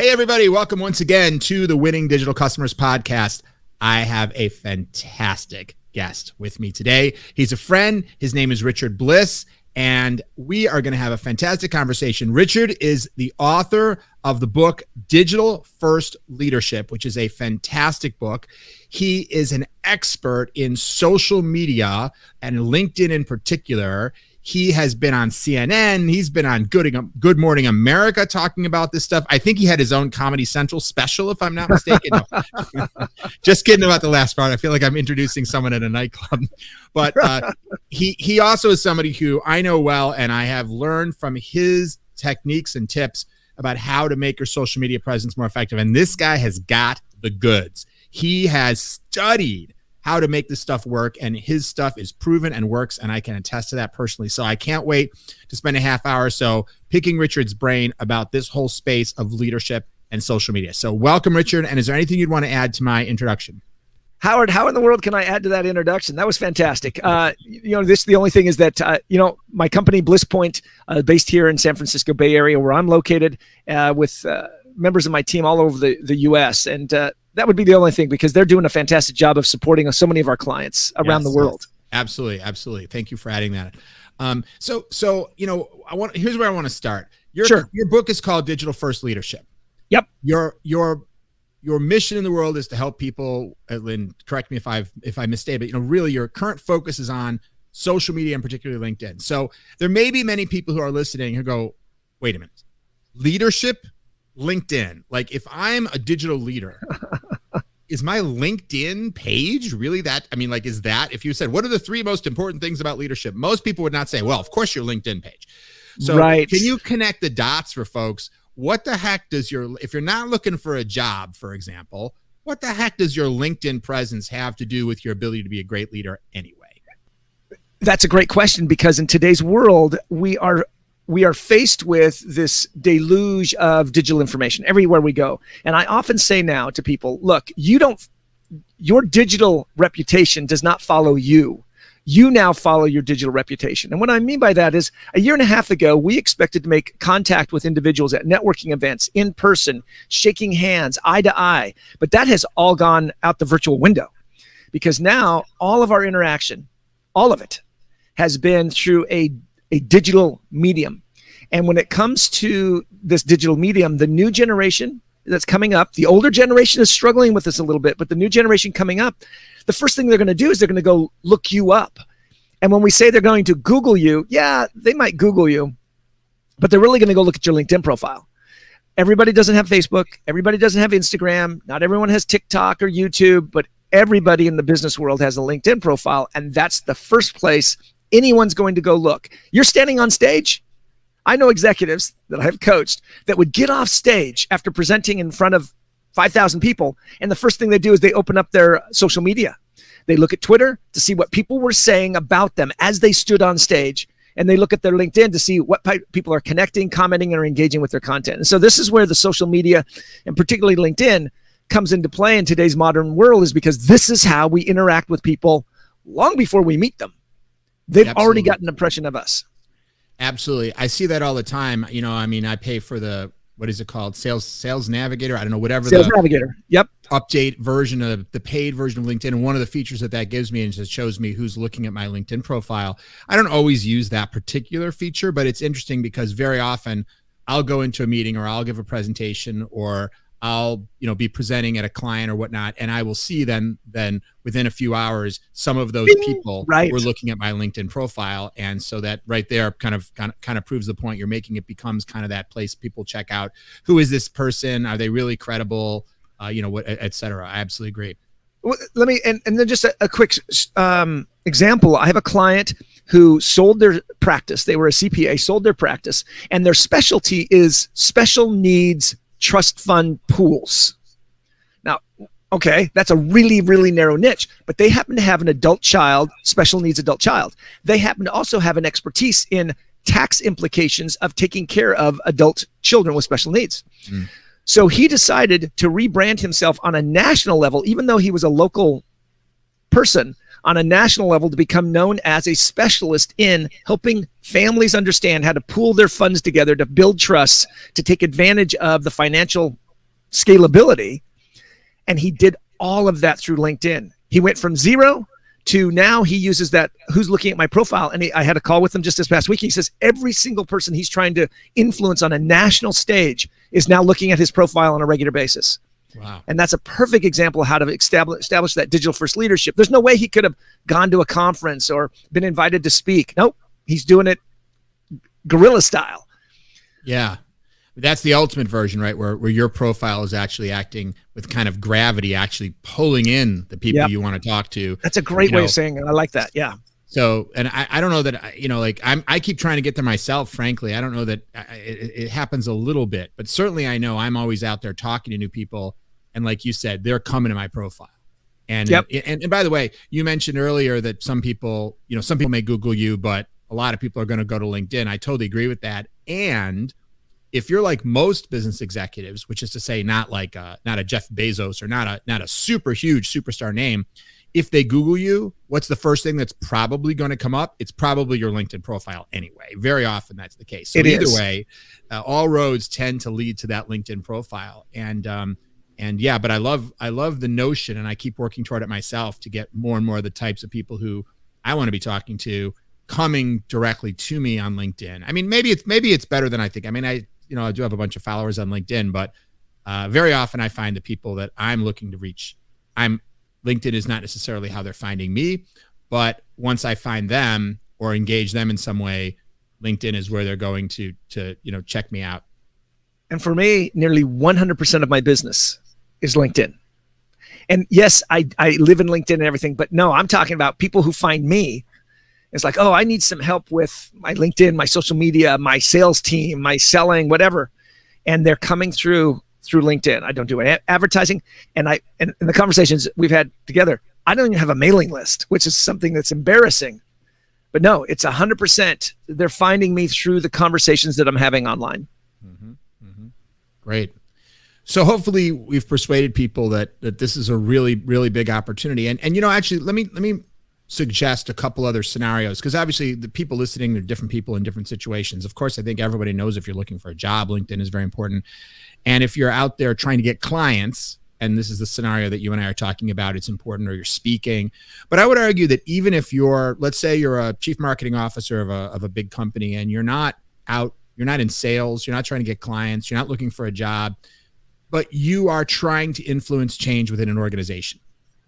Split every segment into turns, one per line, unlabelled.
Hey, everybody. Welcome once again to the Winning Digital Customers podcast. I have a fantastic guest with me today. He's a friend. His name is Richard Bliss, and we are going to have a fantastic conversation. Richard is the author of the book Digital First Leadership, which is a fantastic book. He is an expert in social media and LinkedIn in particular. He has been on CNN. He's been on Good Morning America talking about this stuff. I think he had his own Comedy Central special, if I'm not mistaken. No. Just kidding about the last part. I feel like I'm introducing someone at a nightclub. But he also is somebody who I know well, and I have learned from his techniques and tips about how to make your social media presence more effective. And this guy has got the goods. He has studied how to make this stuff work, and his stuff is proven and works, and I can attest to that personally. So I can't wait to spend a half hour or so picking Richard's brain about this whole space of leadership and social media. So welcome, Richard, and is there anything you'd want to add to my introduction?
Howard, how in the world can I add to that introduction? That was fantastic. The only thing is that, my company, Bliss Point, based here in San Francisco Bay Area, where I'm located, with members of my team all over the U.S., and that would be the only thing, because they're doing a fantastic job of supporting so many of our clients around the world.
Absolutely. Thank you for adding that. Here's where I want to start. Your book is called Digital First Leadership.
Yep.
Your mission in the world is to help people, and correct me if I misstate, but really your current focus is on social media and particularly LinkedIn. So there may be many people who are listening who go, wait a minute, leadership, LinkedIn. Like, if I'm a digital leader, is my LinkedIn page really that? I mean, like, is that, if you said, what are the three most important things about leadership? Most people would not say, well, of course, your LinkedIn page. So Can you connect the dots for folks? What the heck does if you're not looking for a job, for example, what the heck does your LinkedIn presence have to do with your ability to be a great leader anyway?
That's a great question, because in today's world, we are faced with this deluge of digital information everywhere we go. And I often say now to people, look, your digital reputation does not follow you. You now follow your digital reputation. And what I mean by that is, a year and a half ago, we expected to make contact with individuals at networking events, in person, shaking hands, eye to eye. But that has all gone out the virtual window, because now all of our interaction, all of it, has been through a digital medium. And when it comes to this digital medium, the new generation that's coming up, the older generation is struggling with this a little bit, but the new generation coming up, the first thing they're going to do is they're going to go look you up. And when we say they're going to Google you, yeah, they might Google you, but they're really going to go look at your LinkedIn profile. Everybody doesn't have Facebook. Everybody doesn't have Instagram. Not everyone has TikTok or YouTube, but everybody in the business world has a LinkedIn profile. And that's the first place anyone's going to go look. You're standing on stage. I know executives that I've coached that would get off stage after presenting in front of 5,000 people, and the first thing they do is they open up their social media. They look at Twitter to see what people were saying about them as they stood on stage, and they look at their LinkedIn to see what people are connecting, commenting, or engaging with their content. And so this is where the social media, and particularly LinkedIn, comes into play in today's modern world, is because this is how we interact with people long before we meet them. They've already got an impression of us.
Absolutely. I see that all the time. I pay for what is it called? Sales Navigator. I don't know, whatever.
Sales Navigator. Yep.
Update version of the paid version of LinkedIn. And one of the features that gives me is it shows me who's looking at my LinkedIn profile. I don't always use that particular feature, but it's interesting because very often I'll go into a meeting or I'll give a presentation or I'll, be presenting at a client or whatnot, and I will see then within a few hours, some of those people were looking at my LinkedIn profile. And so that right there kind of proves the point you're making. It becomes kind of that place people check out. Who is this person? Are they really credible? Et cetera. I absolutely agree.
Well, let me, and then just a quick example. I have a client who sold their practice. They were a CPA, sold their practice, and their specialty is special needs trust fund pools. Now, okay, that's a really, really narrow niche, but they happen to have an adult child, special needs adult child. They happen to also have an expertise in tax implications of taking care of adult children with special needs. So he decided to rebrand himself on a national level, even though he was a local person, on a national level, to become known as a specialist in helping families understand how to pool their funds together to build trusts, to take advantage of the financial scalability. And he did all of that through LinkedIn. He went from 0 to now he uses that, who's looking at my profile. And I had a call with him just this past week. He says every single person he's trying to influence on a national stage is now looking at his profile on a regular basis.
Wow.
And that's a perfect example of how to establish that digital first leadership. There's no way he could have gone to a conference or been invited to speak. Nope. He's doing it guerrilla style.
Yeah. That's the ultimate version, right? Where your profile is actually acting with kind of gravity, actually pulling in the people you want to talk to.
That's a great way of saying it. I like that. Yeah.
So, and I don't know that, I keep trying to get there myself, frankly. I don't know that it happens a little bit, but certainly I know I'm always out there talking to new people. And like you said, they're coming to my profile. And, and by the way, you mentioned earlier that some people may Google you, but a lot of people are going to go to LinkedIn. I totally agree with that. And if you're like most business executives, which is to say not a Jeff Bezos or not a super huge superstar name, if they Google you, what's the first thing that's probably going to come up? It's probably your LinkedIn profile anyway. Very often that's the case. So either way, all roads tend to lead to that LinkedIn profile. And yeah, but I love the notion, and I keep working toward it myself to get more and more of the types of people who I want to be talking to coming directly to me on LinkedIn. I mean, maybe it's better than I think. I mean, I do have a bunch of followers on LinkedIn, but very often I find the people that I'm looking to reach, LinkedIn is not necessarily how they're finding me, but once I find them or engage them in some way, LinkedIn is where they're going to check me out.
And for me, nearly 100% of my business is LinkedIn. And yes, I live in LinkedIn and everything, but no, I'm talking about people who find me. It's like, oh, I need some help with my LinkedIn, my social media, my sales team, my selling, whatever. And they're coming through LinkedIn. I don't do advertising. And the conversations we've had together, I don't even have a mailing list, which is something that's embarrassing. But no, it's 100%. They're finding me through the conversations that I'm having online.
Mm-hmm. Mm-hmm. Great. So hopefully we've persuaded people that this is a really, really big opportunity. And actually, let me suggest a couple other scenarios, because obviously the people listening are different people in different situations. Of course, I think everybody knows if you're looking for a job, LinkedIn is very important. And if you're out there trying to get clients, and this is the scenario that you and I are talking about, it's important, or you're speaking. But I would argue that even if let's say you're a chief marketing officer of a big company, and you're not in sales, you're not trying to get clients, you're not looking for a job, but you are trying to influence change within an organization.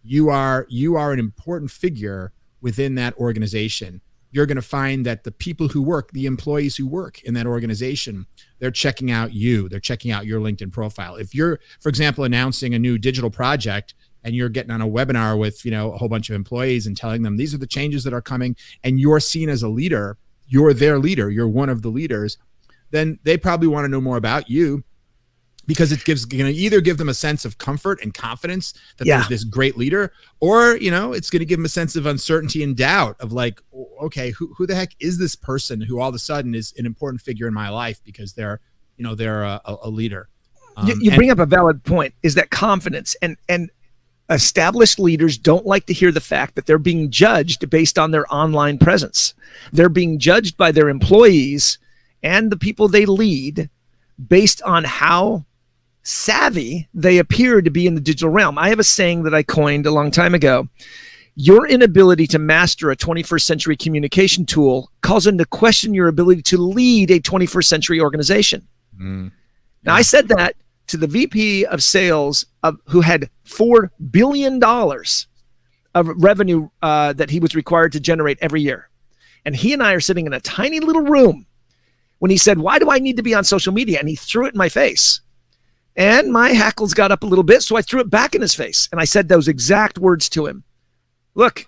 You are an important figure within that organization. You're going to find that the people who work, the employees who work in that organization, they're checking out you. They're checking out your LinkedIn profile. If you're, for example, announcing a new digital project and you're getting on a webinar with, a whole bunch of employees and telling them these are the changes that are coming, and you're seen as a leader, you're their leader, you're one of the leaders, then they probably want to know more about you, because it's going to either give them a sense of comfort and confidence that there's this great leader, or, it's going to give them a sense of uncertainty and doubt of like, okay, who the heck is this person who all of a sudden is an important figure in my life because they're a leader.
You bring up a valid point, is that confidence, and established leaders don't like to hear the fact that they're being judged based on their online presence. They're being judged by their employees and the people they lead based on how savvy they appear to be in the digital realm. I have a saying that I coined a long time ago. Your inability to master a 21st century communication tool calls into question your ability to lead a 21st century organization. Now, I said that to the VP of sales who had $4 billion of revenue that he was required to generate every year. And he and I are sitting in a tiny little room when he said, why do I need to be on social media? And he threw it in my face. And my hackles got up a little bit, so I threw it back in his face. And I said those exact words to him. Look,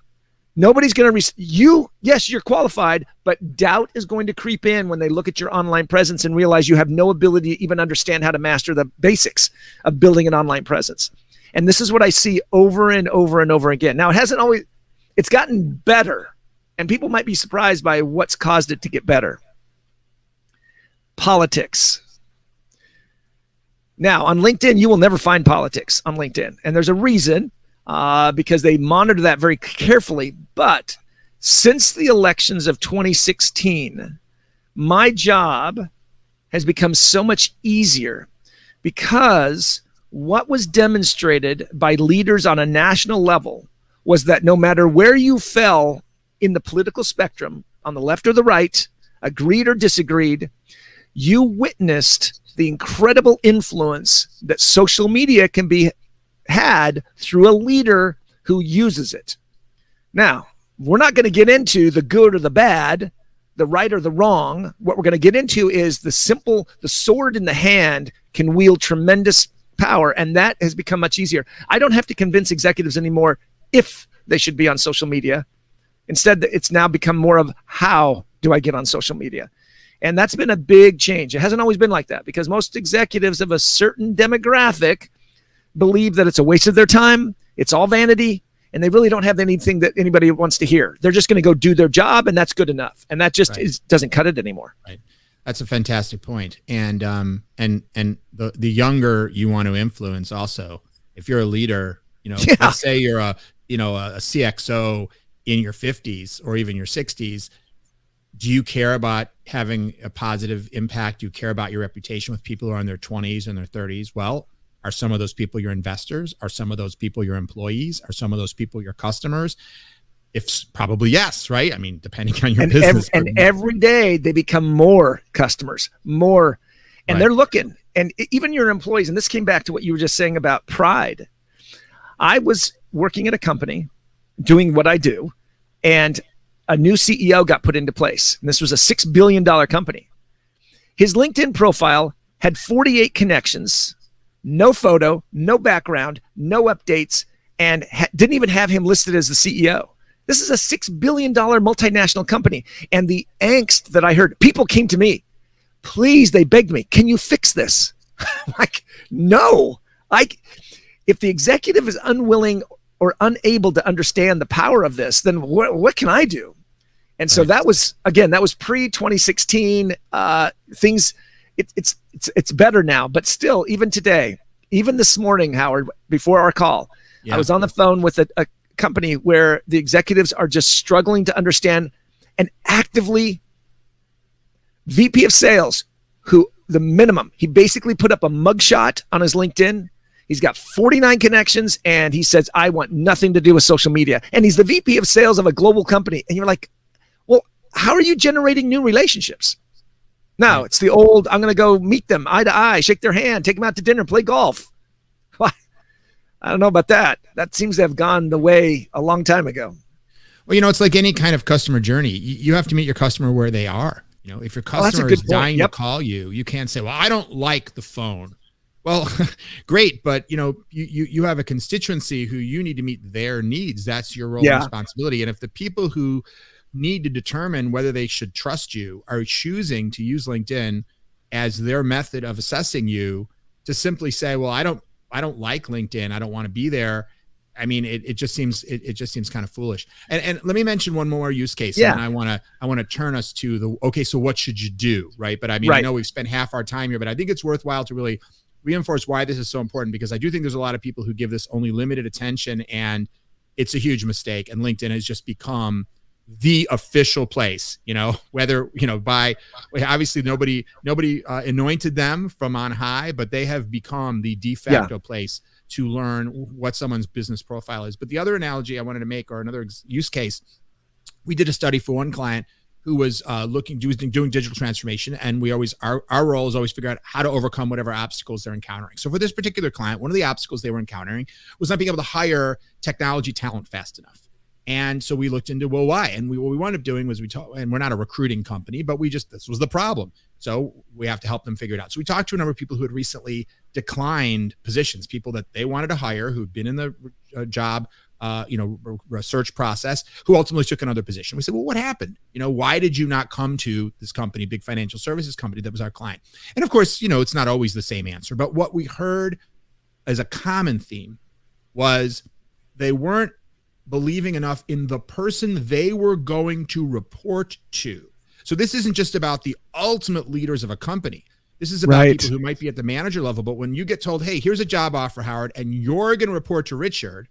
nobody's going to yes, you're qualified, but doubt is going to creep in when they look at your online presence and realize you have no ability to even understand how to master the basics of building an online presence. And this is what I see over and over and over again. Now, it's gotten better, and people might be surprised by what's caused it to get better. Politics. Now, on LinkedIn, you will never find politics on LinkedIn. And there's a reason, because they monitor that very carefully. But since the elections of 2016, my job has become so much easier, because what was demonstrated by leaders on a national level was that no matter where you fell in the political spectrum, on the left or the right, agreed or disagreed, you witnessed the incredible influence that social media can be had through a leader who uses it. Now, we're not going to get into the good or the bad, the right or the wrong. What we're going to get into is the sword in the hand can wield tremendous power, and that has become much easier. I don't have to convince executives anymore if they should be on social media. Instead, it's now become more of how do I get on social media? And that's been a big change. It hasn't always been like that because most executives of a certain demographic believe that it's a waste of their time, it's all vanity, and they really don't have anything that anybody wants to hear. They're just going to go do their job, and that's good enough. And that just doesn't cut it anymore.
Right. That's a fantastic point. And the younger you want to influence also, if you're a leader, let's say you're a CXO in your 50s or even your 60s, do you care about having a positive impact? Do you care about your reputation with people who are in their 20s and their 30s? Well, are some of those people your investors? Are some of those people your employees? Are some of those people your customers? If probably yes, right? I mean, depending on your business.
Every day they become more customers, more, and they're looking. And even your employees, and this came back to what you were just saying about pride. I was working at a company doing what I do, and a new CEO got put into place. And this was a $6 billion company. His LinkedIn profile had 48 connections, no photo, no background, no updates, and didn't even have him listed as the CEO. This is a $6 billion multinational company. And the angst that I heard, people came to me, please, they begged me, can you fix this? Like, no. If the executive is unwilling or unable to understand the power of this, then what can I do? And so that was pre-2016. Things, it's better now, but still, even today, even this morning, Howard, before our call, I was on the phone with a company where the executives are just struggling to understand, and actively VP of sales, who the minimum, he basically put up a mugshot on his LinkedIn. He's got 49 connections, and he says, I want nothing to do with social media. And he's the VP of sales of a global company. And you're like, well, how are you generating new relationships? No, it's the old, I'm going to go meet them eye to eye, shake their hand, take them out to dinner, play golf. I don't know about that. That seems to have gone the way a long time ago.
Well, it's like any kind of customer journey. You have to meet your customer where they are. If your customer is dying to call you, you can't say, well, I don't like the phone. Well, great. But, you have a constituency who you need to meet their needs. That's your role and responsibility. And if the people who need to determine whether they should trust you are choosing to use LinkedIn as their method of assessing you, to simply say, well, I don't like LinkedIn, I don't want to be there. I mean, it just seems kind of foolish. And let me mention one more use case. And I want to turn us to so what should you do? Right. But I mean, I know we've spent half our time here, but I think it's worthwhile to really reinforce why this is so important, because I do think there's a lot of people who give this only limited attention, and it's a huge mistake. And LinkedIn has just become the official place, whether, by obviously nobody anointed them from on high, but they have become the de facto place to learn what someone's business profile is. But the other analogy I wanted to make, or another use case, we did a study for one client who was doing digital transformation. And our role is always figure out how to overcome whatever obstacles they're encountering. So for this particular client, one of the obstacles they were encountering was not being able to hire technology talent fast enough. And so we looked into, well, why? And what we wound up doing was and we're not a recruiting company, but this was the problem. So we have to help them figure it out. So we talked to a number of people who had recently declined positions, people that they wanted to hire, who'd been in the job, search process, who ultimately took another position. We said, well, what happened? Why did you not come to this company, big financial services company that was our client? And of course, it's not always the same answer, but what we heard as a common theme was they weren't believing enough in the person they were going to report to. So this isn't just about the ultimate leaders of a company. This is about people who might be at the manager level. But when you get told, hey, here's a job offer, Howard, and you're going to report to Richard,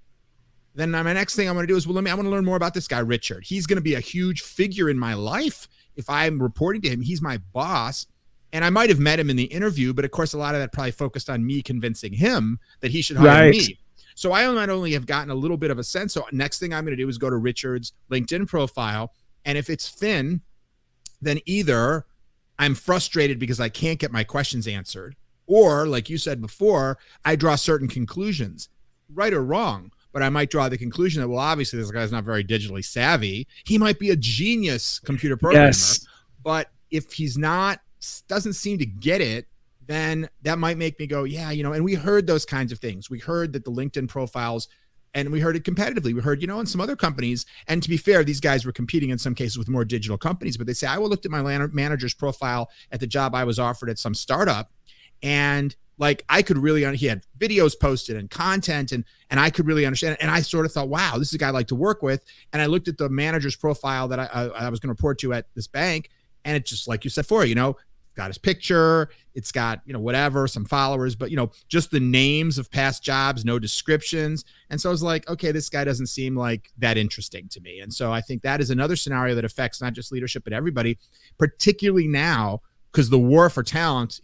then my next thing I'm going to do is, I want to learn more about this guy, Richard. He's going to be a huge figure in my life. If I'm reporting to him, he's my boss. And I might have met him in the interview, but of course, a lot of that probably focused on me convincing him that he should hire me. So I might only have gotten a little bit of a sense. So next thing I'm going to do is go to Richard's LinkedIn profile. And if it's thin, then either I'm frustrated because I can't get my questions answered, or like you said before, I draw certain conclusions, right or wrong. But I might draw the conclusion that, well, obviously this guy's not very digitally savvy. He might be a genius computer programmer, but if he's not, doesn't seem to get it, then that might make me go, yeah, and we heard those kinds of things. We heard that the LinkedIn profiles, and we heard it competitively. We heard, in some other companies, and to be fair, these guys were competing in some cases with more digital companies, but they say, I looked at my manager's profile at the job I was offered at some startup, and like I could really, he had videos posted and content, and I could really understand it. And I sort of thought, wow, this is a guy I like to work with. And I looked at the manager's profile that I was going to report to at this bank, and it just, like you said before, got his picture, it's got, whatever, some followers, but, just the names of past jobs, no descriptions. And so I was like, okay, this guy doesn't seem like that interesting to me. And so I think that is another scenario that affects not just leadership, but everybody, particularly now, because the war for talent,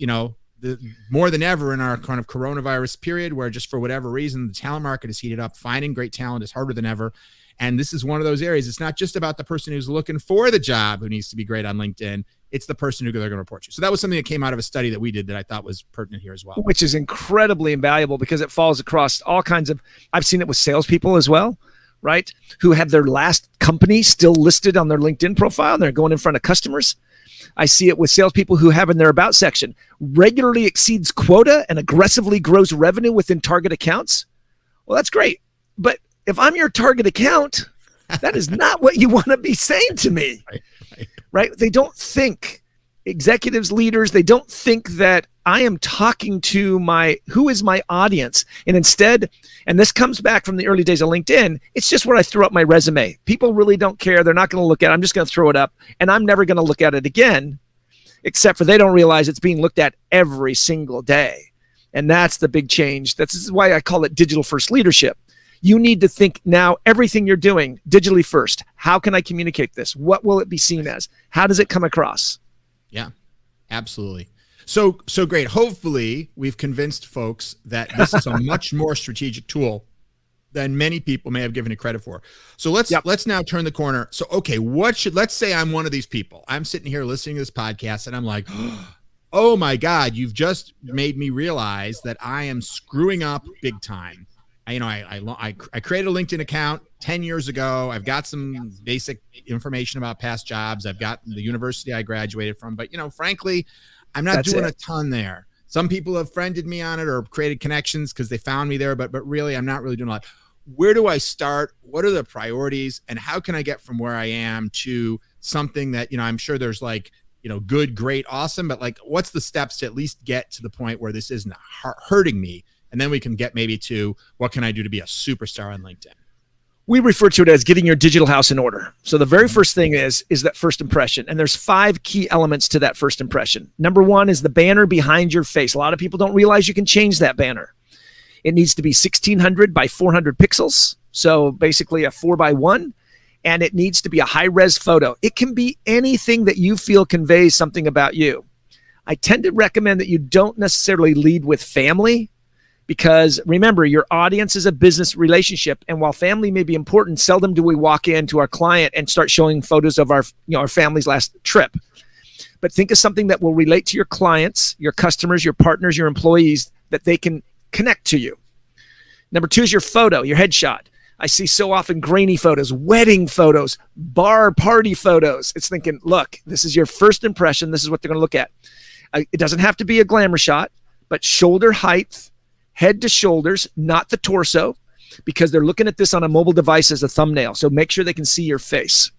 more than ever in our kind of coronavirus period, where just for whatever reason, the talent market is heated up, finding great talent is harder than ever. And this is one of those areas. It's not just about the person who's looking for the job who needs to be great on LinkedIn. It's the person who they're going to report to. So that was something that came out of a study that we did that I thought was pertinent here as well.
Which is incredibly invaluable because it falls across all kinds of, I've seen it with salespeople as well, right? Who have their last company still listed on their LinkedIn profile and they're going in front of customers. I see it with salespeople who have in their about section, regularly exceeds quota and aggressively grows revenue within target accounts. Well, that's great. But if I'm your target account, that is not what you want to be saying to me, right? They don't think, executives, leaders, they don't think that I am talking to who is my audience? And instead, and this comes back from the early days of LinkedIn, it's just where I throw up my resume. People really don't care. They're not going to look at it. I'm just going to throw it up and I'm never going to look at it again, except for they don't realize it's being looked at every single day. And that's the big change. That's why I call it digital first leadership. You need to think now everything you're doing digitally first. How can I communicate this? What will it be seen as? How does it come across?
Yeah, absolutely. So great. Hopefully we've convinced folks that this is a much more strategic tool than many people may have given it credit for. So let's now turn the corner. So, okay, let's say I'm one of these people. I'm sitting here listening to this podcast and I'm like, oh my God, you've just made me realize that I am screwing up big time. I created a LinkedIn account 10 years ago. I've got some basic information about past jobs. I've got the university I graduated from, but frankly, I'm not doing a ton there. Some people have friended me on it or created connections because they found me there, but really, I'm not really doing a lot. Where do I start? What are the priorities? And how can I get from where I am to something that, I'm sure there's like, good, great, awesome, but like, what's the steps to at least get to the point where this isn't hurting me? And then we can get maybe to what can I do to be a superstar on LinkedIn?
We refer to it as getting your digital house in order. So the very first thing is that first impression. And there's 5 key elements to that first impression. Number 1 is the banner behind your face. A lot of people don't realize you can change that banner. It needs to be 1600 by 400 pixels. So basically a 4x1. And it needs to be a high-res photo. It can be anything that you feel conveys something about you. I tend to recommend that you don't necessarily lead with family, because remember, your audience is a business relationship. And while family may be important, seldom do we walk into our client and start showing photos of our family's last trip. But think of something that will relate to your clients, your customers, your partners, your employees, that they can connect to you. Number 2 is your photo, your headshot. I see so often grainy photos, wedding photos, bar party photos. It's thinking, look, this is your first impression. This is what they're going to look at. It doesn't have to be a glamour shot, but shoulder height, head to shoulders, not the torso, because they're looking at this on a mobile device as a thumbnail. So make sure they can see your face.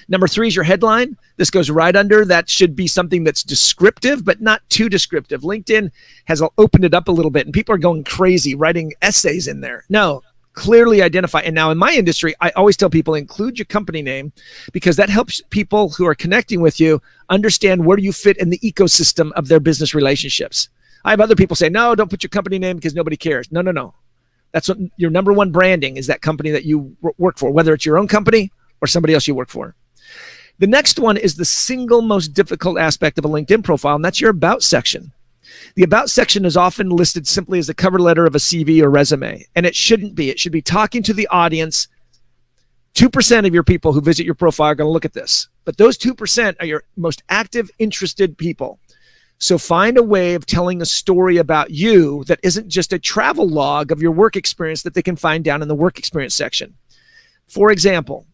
Number 3 is your headline. This goes right under. That should be something that's descriptive, but not too descriptive. LinkedIn has opened it up a little bit, and people are going crazy writing essays in there. No, clearly identify. And now in my industry, I always tell people, include your company name, because that helps people who are connecting with you understand where you fit in the ecosystem of their business relationships. I have other people say, no, don't put your company name because nobody cares. No. That's what your number 1 branding is, that company that you work for, whether it's your own company or somebody else you work for. The next one is the single most difficult aspect of a LinkedIn profile, and that's your about section. The about section is often listed simply as the cover letter of a CV or resume, and it shouldn't be. It should be talking to the audience. 2% of your people who visit your profile are going to look at this, but those 2% are your most active, interested people. So find a way of telling a story about you that isn't just a travel log of your work experience that they can find down in the work experience section. For example,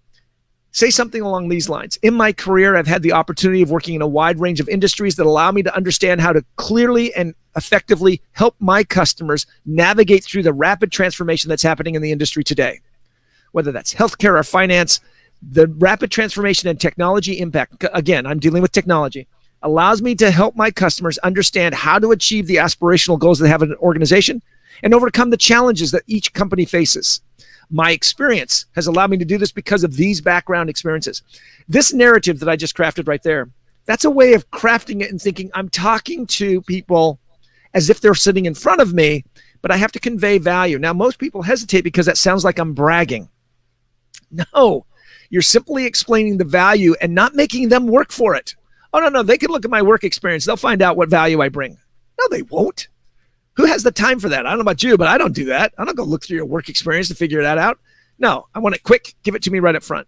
say something along these lines. In my career, I've had the opportunity of working in a wide range of industries that allow me to understand how to clearly and effectively help my customers navigate through the rapid transformation that's happening in the industry today. Whether that's healthcare or finance, the rapid transformation and technology impact, again, I'm dealing with technology, allows me to help my customers understand how to achieve the aspirational goals they have in an organization and overcome the challenges that each company faces. My experience has allowed me to do this because of these background experiences. This narrative that I just crafted right there, that's a way of crafting it and thinking I'm talking to people as if they're sitting in front of me, but I have to convey value. Now, most people hesitate because that sounds like I'm bragging. No, you're simply explaining the value and not making them work for it. Oh, no, they can look at my work experience. They'll find out what value I bring. No, they won't. Who has the time for that? I don't know about you, but I don't do that. I don't go look through your work experience to figure that out. No, I want it quick. Give it to me right up front.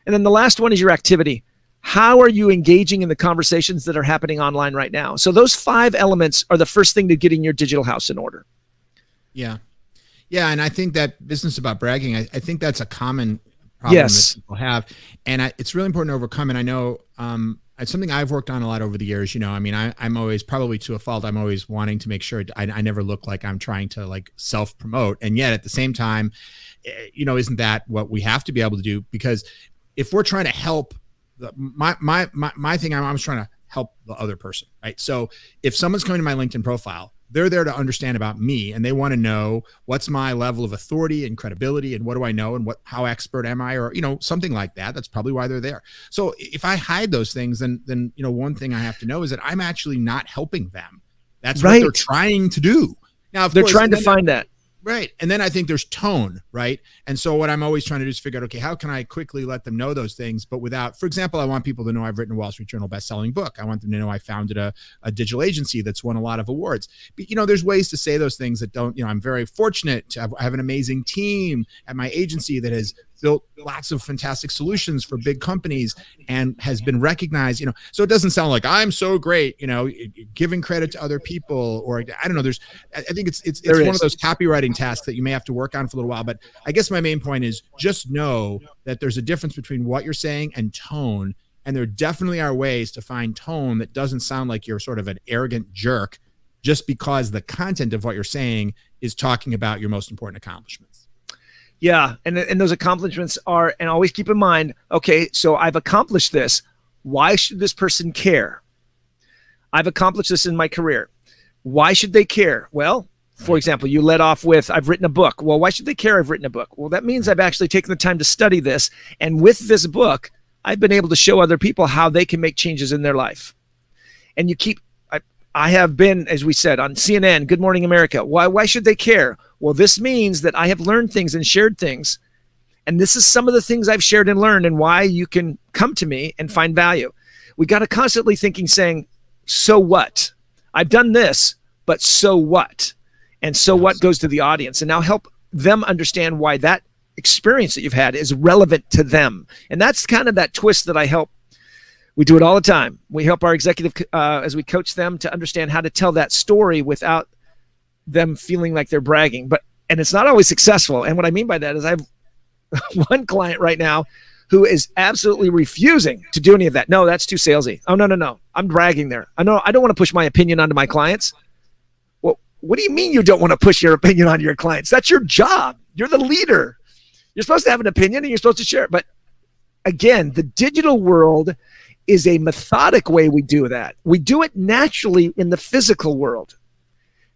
And then the last one is your activity. How are you engaging in the conversations that are happening online right now? So those 5 elements are the first thing to getting your digital house in order.
Yeah. Yeah. And I think that business about bragging, I think that's a common problem that people have. And it's really important to overcome. And I know it's something I've worked on a lot over the years. You know, I mean, I'm always, probably to a fault, I'm always wanting to make sure I never look like I'm trying to like self-promote. And yet at the same time, you know, isn't that what we have to be able to do? Because if we're trying to help, my thing, I'm trying to help the other person, right? So if someone's coming to my LinkedIn profile, they're there to understand about me, and they want to know what's my level of authority and credibility, and what do I know, and how expert am I, or, you know, something like that. That's probably why they're there. So if I hide those things, then, you know, one thing I have to know is that I'm actually not helping them. That's right. What they're trying to do. Now, of
they're
course,
trying to find that.
Right. And then I think there's tone, right? And so what I'm always trying to do is figure out, okay, how can I quickly let them know those things, but without, for example, I want people to know I've written a Wall Street Journal bestselling book. I want them to know I founded a digital agency that's won a lot of awards. But, you know, there's ways to say those things that don't, you know, I'm very fortunate to have an amazing team at my agency that has built lots of fantastic solutions for big companies and has been recognized, you know, so it doesn't sound like I'm so great, you know, giving credit to other people, or I don't know. I think it's one of those copywriting tasks that you may have to work on for a little while. But I guess my main point is just know that there's a difference between what you're saying and tone. And there definitely are ways to find tone that doesn't sound like you're sort of an arrogant jerk just because the content of what you're saying is talking about your most important accomplishments.
Yeah, and those accomplishments are, and always keep in mind, okay, so I've accomplished this. Why should this person care? I've accomplished this in my career. Why should they care? Well, for example, you led off with, I've written a book. Well, why should they care I've written a book? Well, that means I've actually taken the time to study this. And with this book, I've been able to show other people how they can make changes in their life. And I have been, as we said, on CNN, Good Morning America. Why should they care? Well, this means that I have learned things and shared things. And this is some of the things I've shared and learned, and why you can come to me and find value. We got to constantly saying, so what? I've done this, but so what? And so what goes to the audience, and now help them understand why that experience that you've had is relevant to them. And that's kind of that twist that I help. We do it all the time. We help our executive, as we coach them, to understand how to tell that story without them feeling like they're bragging. And it's not always successful. And what I mean by that is I have one client right now who is absolutely refusing to do any of that. No, that's too salesy. Oh, no. I'm bragging there. I don't want to push my opinion onto my clients. Well, what do you mean you don't want to push your opinion onto your clients? That's your job. You're the leader. You're supposed to have an opinion and you're supposed to share it. But again, the digital world is a methodic way we do that. We do it naturally in the physical world.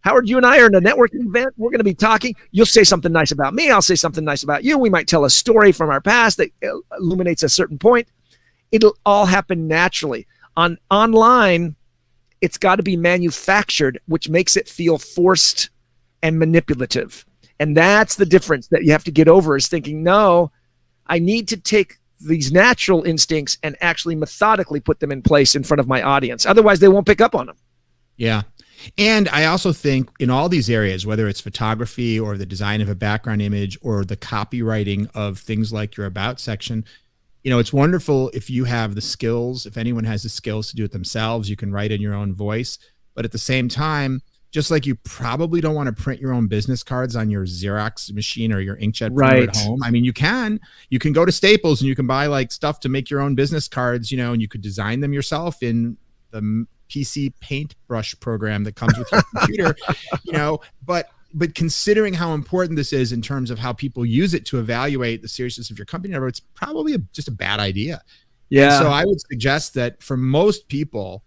Howard, you and I are in a networking event. We're going to be talking. You'll say something nice about me. I'll say something nice about you. We might tell a story from our past that illuminates a certain point. It'll all happen naturally. Online, it's got to be manufactured, which makes it feel forced and manipulative. And that's the difference that you have to get over, is thinking, no, I need to take these natural instincts and actually methodically put them in place in front of my audience. Otherwise, they won't pick up on them.
Yeah. And I also think in all these areas, whether it's photography or the design of a background image or the copywriting of things like your about section, it's wonderful if you have the skills. If anyone has the skills to do it themselves, you can write in your own voice. But at the same time, just like you probably don't want to print your own business cards on your Xerox machine or your inkjet printer at home. I mean, you can go to Staples and you can buy like stuff to make your own business cards, and you could design them yourself in the PC paintbrush program that comes with your computer, but considering how important this is in terms of how people use it to evaluate the seriousness of your company, it's probably just a bad idea.
Yeah.
And so I would suggest that for most people,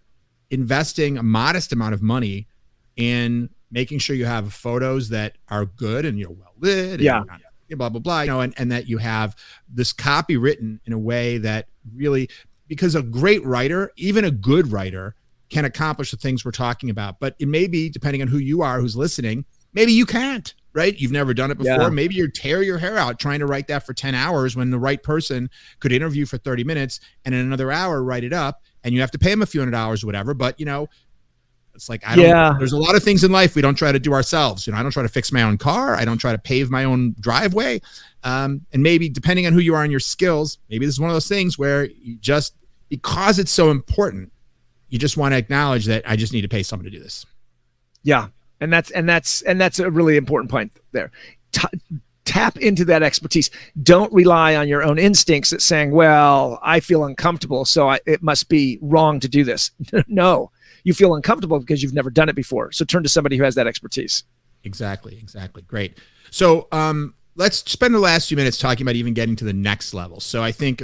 investing a modest amount of money in making sure you have photos that are good and well lit, and blah blah blah, and that you have this copy written in a way that really, because a great writer, even a good writer, can accomplish the things we're talking about. But it may be, depending on who you are, who's listening, maybe you can't, right? You've never done it before. Yeah. Maybe you tear your hair out trying to write that for 10 hours when the right person could interview for 30 minutes and in another hour write it up, and you have to pay them a few $100 or whatever. But, it's like, there's a lot of things in life we don't try to do ourselves. I don't try to fix my own car. I don't try to pave my own driveway. And maybe depending on who you are and your skills, maybe this is one of those things where you just, because it's so important, you just want to acknowledge that I just need to pay someone to do this.
Yeah. And that's a really important point there. Tap into that expertise. Don't rely on your own instincts at saying, well, I feel uncomfortable, so it must be wrong to do this. No, you feel uncomfortable because you've never done it before. So turn to somebody who has that expertise.
Exactly. Great. So let's spend the last few minutes talking about even getting to the next level. So I think,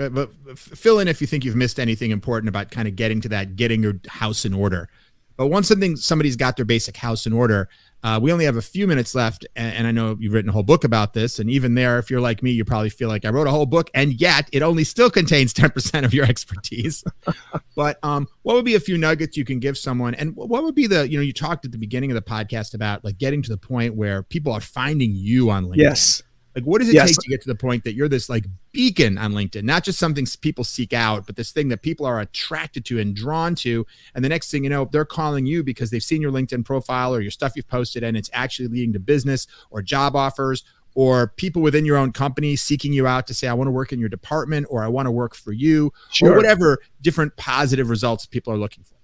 fill in if you think you've missed anything important about kind of getting your house in order. But once somebody's got their basic house in order, we only have a few minutes left. And I know you've written a whole book about this. And even there, if you're like me, you probably feel like I wrote a whole book, and yet it only still contains 10% of your expertise. But what would be a few nuggets you can give someone? And what would be you talked at the beginning of the podcast about like getting to the point where people are finding you on LinkedIn.
Yes.
Like, what does it take to get to the point that you're this like beacon on LinkedIn, not just something people seek out, but this thing that people are attracted to and drawn to. And the next thing you know, they're calling you because they've seen your LinkedIn profile or your stuff you've posted, and it's actually leading to business or job offers, or people within your own company seeking you out to say, I want to work in your department, or I want to work for you, or whatever different positive results people are looking for.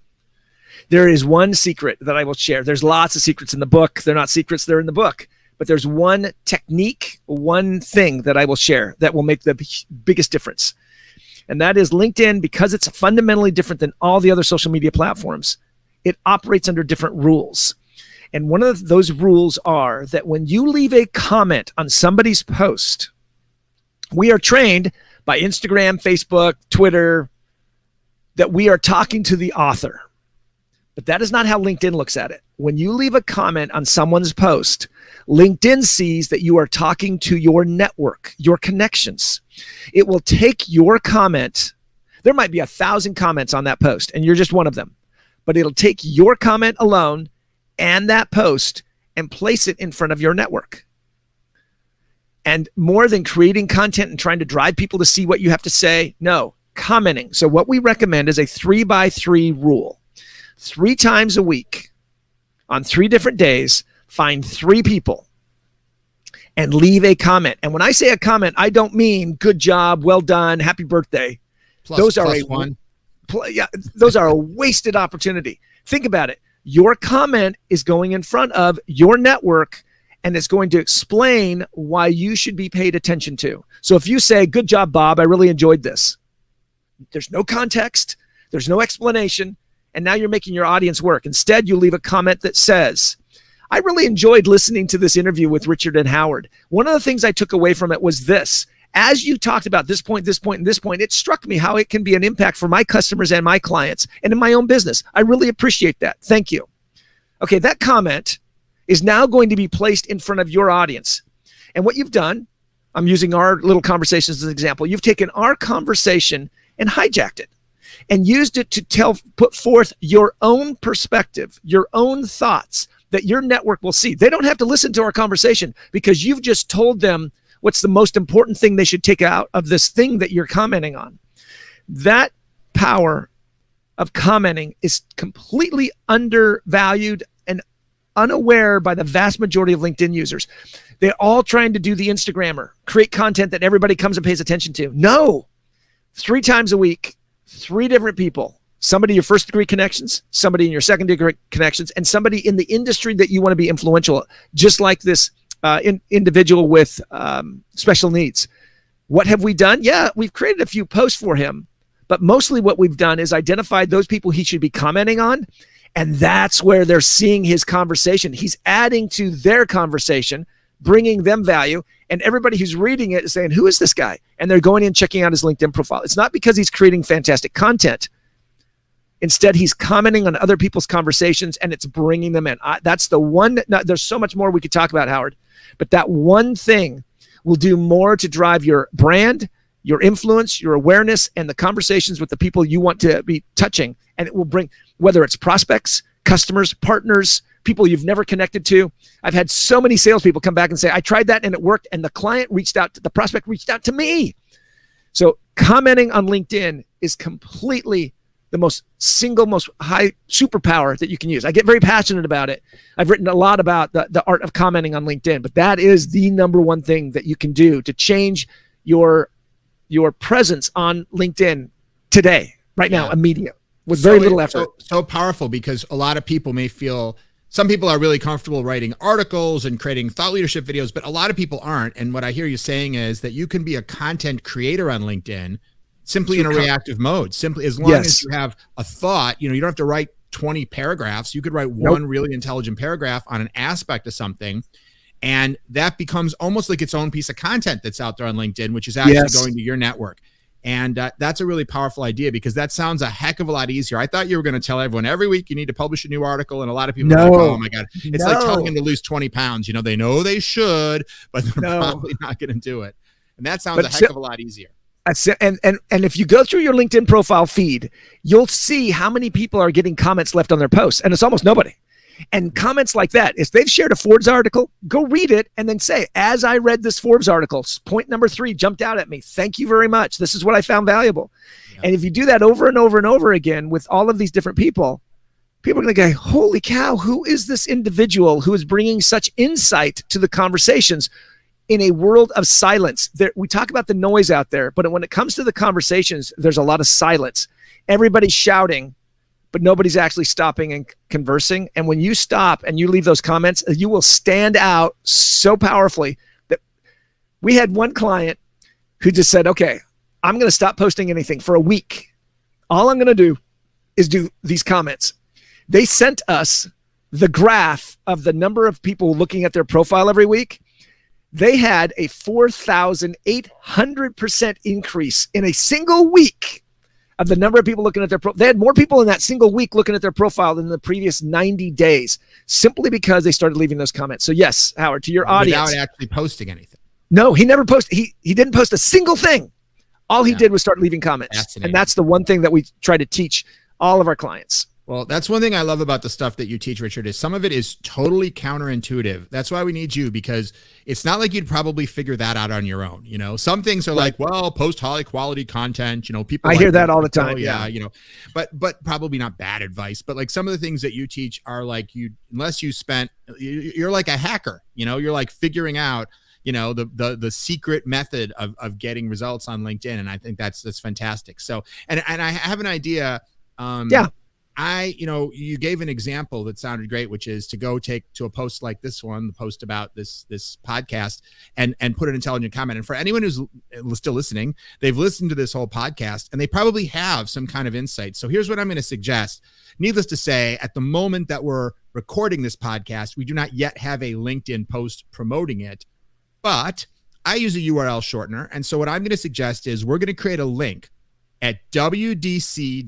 There is one secret that I will share. There's lots of secrets in the book. They're not secrets, they're in the book. But there's one technique, one thing that I will share that will make the biggest difference. And that is LinkedIn, because it's fundamentally different than all the other social media platforms, it operates under different rules. And one of those rules are that when you leave a comment on somebody's post, we are trained by Instagram, Facebook, Twitter, that we are talking to the author. But that is not how LinkedIn looks at it. When you leave a comment on someone's post, LinkedIn sees that you are talking to your network, your connections. It will take your comment. There might be 1,000 comments on that post, and you're just one of them. But it'll take your comment alone and that post and place it in front of your network. And more than creating content and trying to drive people to see what you have to say, no, commenting. So what we recommend is a 3x3 rule. 3 times a week on 3 different days, find 3 people and leave a comment. And when I say a comment, I don't mean good job, well done, happy birthday. Those are a wasted opportunity. Think about it. Your comment is going in front of your network, and it's going to explain why you should be paid attention to. So if you say, good job, Bob, I really enjoyed this. There's no context. There's no explanation. And now you're making your audience work. Instead, you leave a comment that says, I really enjoyed listening to this interview with Richard and Howard. One of the things I took away from it was this. As you talked about this point, this point, and this point, it struck me how it can be an impact for my customers and my clients and in my own business. I really appreciate that. Thank you. Okay, that comment is now going to be placed in front of your audience. And what you've done, I'm using our little conversations as an example. You've taken our conversation and hijacked it and used it to put forth your own perspective, your own thoughts that your network will see. They don't have to listen to our conversation because you've just told them What's the most important thing they should take out of this thing that you're commenting on? That power of commenting is completely undervalued and unaware by the vast majority of LinkedIn users. They're all trying to do the Instagrammer, create content that everybody comes and pays attention to. No, 3 times a week, 3 different people, somebody in your first degree connections, somebody in your second degree connections, and somebody in the industry that you want to be influential, just like this individual with special needs. What have we done? Yeah, we've created a few posts for him, but mostly what we've done is identified those people he should be commenting on, and that's where they're seeing his conversation. He's adding to their conversation, bringing them value, and everybody who's reading it is saying, who is this guy? And they're going in and checking out his LinkedIn profile. It's not because he's creating fantastic content. Instead, he's commenting on other people's conversations, and it's bringing them in. That's the one. There's so much more we could talk about, Howard, but that one thing will do more to drive your brand, your influence, your awareness, and the conversations with the people you want to be touching. And it will bring, whether it's prospects, customers, partners, people you've never connected to. I've had so many salespeople come back and say, I tried that and it worked. And the prospect reached out to me. So commenting on LinkedIn is completely the most high superpower that you can use. I get very passionate about it. I've written a lot about the art of commenting on LinkedIn, but that is the number one thing that you can do to change your presence on LinkedIn today, right now, immediate, with very little effort.
So powerful, because a lot of people may feel, some people are really comfortable writing articles and creating thought leadership videos, but a lot of people aren't. And what I hear you saying is that you can be a content creator on LinkedIn simply in a reactive mode, simply as long as you have a thought. You don't have to write 20 paragraphs. You could write one really intelligent paragraph on an aspect of something, and that becomes almost like its own piece of content that's out there on LinkedIn, which is actually going to your network. And that's a really powerful idea, because that sounds a heck of a lot easier. I thought you were going to tell everyone every week you need to publish a new article, and a lot of people are like, oh my God, it's like telling them to lose 20 pounds. They know they should, but they're probably not going to do it. And that sounds a heck of a lot easier.
And if you go through your LinkedIn profile feed, you'll see how many people are getting comments left on their posts, and it's almost nobody. And comments like that, if they've shared a Forbes article, go read it and then say, as I read this Forbes article, point number 3 jumped out at me. Thank you very much. This is what I found valuable. Yeah. And if you do that over and over and over again with all of these different people are going to go, holy cow, who is this individual who is bringing such insight to the conversations in a world of silence? We talk about the noise out there, but when it comes to the conversations, there's a lot of silence. Everybody's shouting, but nobody's actually stopping and conversing. And when you stop and you leave those comments, you will stand out so powerfully. That we had one client who just said, okay, I'm going to stop posting anything for a week. All I'm going to do is do these comments. They sent us the graph of the number of people looking at their profile every week. They had a 4,800% increase in a single week of the number of people looking at their profile. They had more people in that single week looking at their profile than the previous 90 days, simply because they started leaving those comments. So yes, Howard, to your audience.
Without actually posting anything.
No, he never posted. He didn't post a single thing. All he did was start leaving comments. And that's the one thing that we try to teach all of our clients.
Well, that's one thing I love about the stuff that you teach, Richard, is some of it is totally counterintuitive. That's why we need you, because it's not like you'd probably figure that out on your own. Some things are like, well, post high quality content, people.
I hear that all the time.
But probably not bad advice. But like some of the things that you teach are like, you're like a hacker, you're like figuring out, the secret method of getting results on LinkedIn. And I think that's fantastic. So, and I have an idea. You gave an example that sounded great, which is to go take to a post like this one, the post about this podcast, and put an intelligent comment. And for anyone who's still listening, they've listened to this whole podcast and they probably have some kind of insight. So here's what I'm going to suggest. Needless to say, at the moment that we're recording this podcast, we do not yet have a LinkedIn post promoting it, but I use a URL shortener. And so what I'm going to suggest is we're going to create a link at wdc.ht/bliss.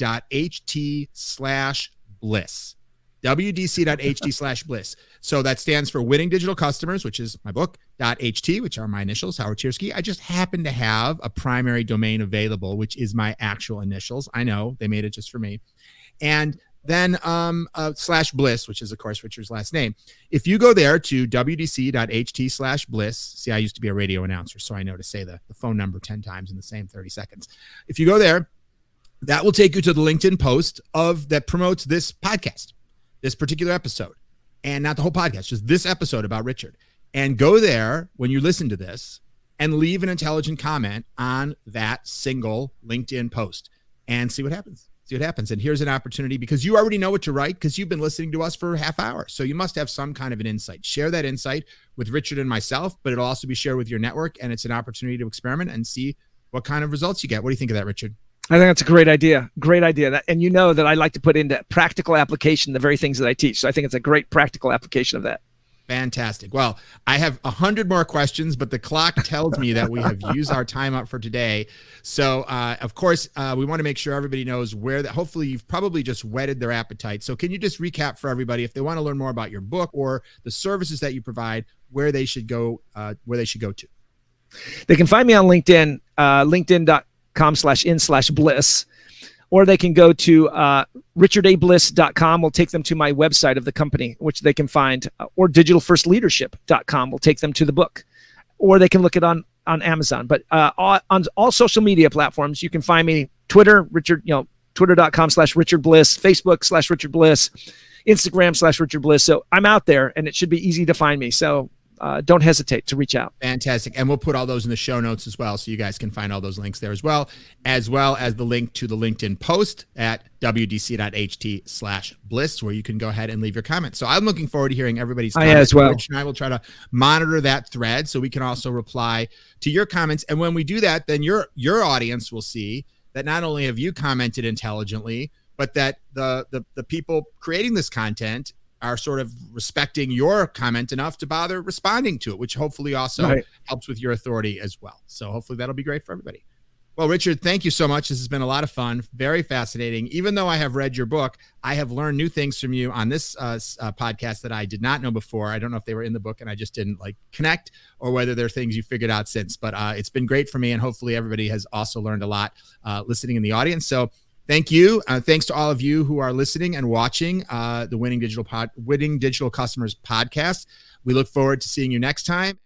wdc.ht/bliss. So that stands for Winning Digital Customers, which is my book, .ht, which are my initials, Howard Tiersky. I just happen to have a primary domain available, which is my actual initials. I know they made it just for me. And then slash Bliss, which is of course Richard's last name. If you go there to wdc.ht/bliss, see, I used to be a radio announcer, so I know to say the phone number 10 times in the same 30 seconds. If you go there, that will take you to the LinkedIn post that promotes this podcast, this particular episode, and not the whole podcast, just this episode about Richard. And go there when you listen to this and leave an intelligent comment on that single LinkedIn post and see what happens. See what happens. And here's an opportunity, because you already know what to write because you've been listening to us for a half hour. So you must have some kind of an insight. Share that insight with Richard and myself, but it'll also be shared with your network. And it's an opportunity to experiment and see what kind of results you get. What do you think of that, Richard?
I think that's a great idea. Great idea. And you know that I like to put into practical application the very things that I teach. So I think it's a great practical application of that.
Fantastic. Well, I have 100 more questions, but the clock tells me that we have used our time up for today. So, of course, we want to make sure everybody knows hopefully you've probably just whetted their appetite. So can you just recap for everybody, if they want to learn more about your book or the services that you provide, where they should go to?
They can find me on LinkedIn, linkedin.com/in/bliss. Or they can go to richardabliss.com. Will take them to my website of the company, which they can find, or digitalfirstleadership.com will take them to the book. Or they can look it on Amazon. But on all social media platforms, you can find me. Twitter, twitter.com/Richard Bliss, Facebook/Richard Bliss, Instagram/Richard Bliss. So I'm out there, and it should be easy to find me. So don't hesitate to reach out.
Fantastic. And we'll put all those in the show notes as well, so you guys can find all those links there as well as the link to the LinkedIn post at wdc.ht/bliss, where you can go ahead and leave your comments. So I'm looking forward to hearing everybody's comments.
As well.
Rich and I will try to monitor that thread so we can also reply to your comments. And when we do that, then your audience will see that not only have you commented intelligently, but that the people creating this content are sort of respecting your comment enough to bother responding to it, which hopefully also helps with your authority as well. So hopefully that'll be great for everybody. Well, Richard, thank you so much. This has been a lot of fun, very fascinating. Even though I have read your book, I have learned new things from you on this podcast that I did not know before. I don't know if they were in the book and I just didn't connect, or whether they're things you figured out since, but it's been great for me. And hopefully everybody has also learned a lot listening in the audience. So thank you. Thanks to all of you who are listening and watching the Winning Digital Customers podcast. We look forward to seeing you next time.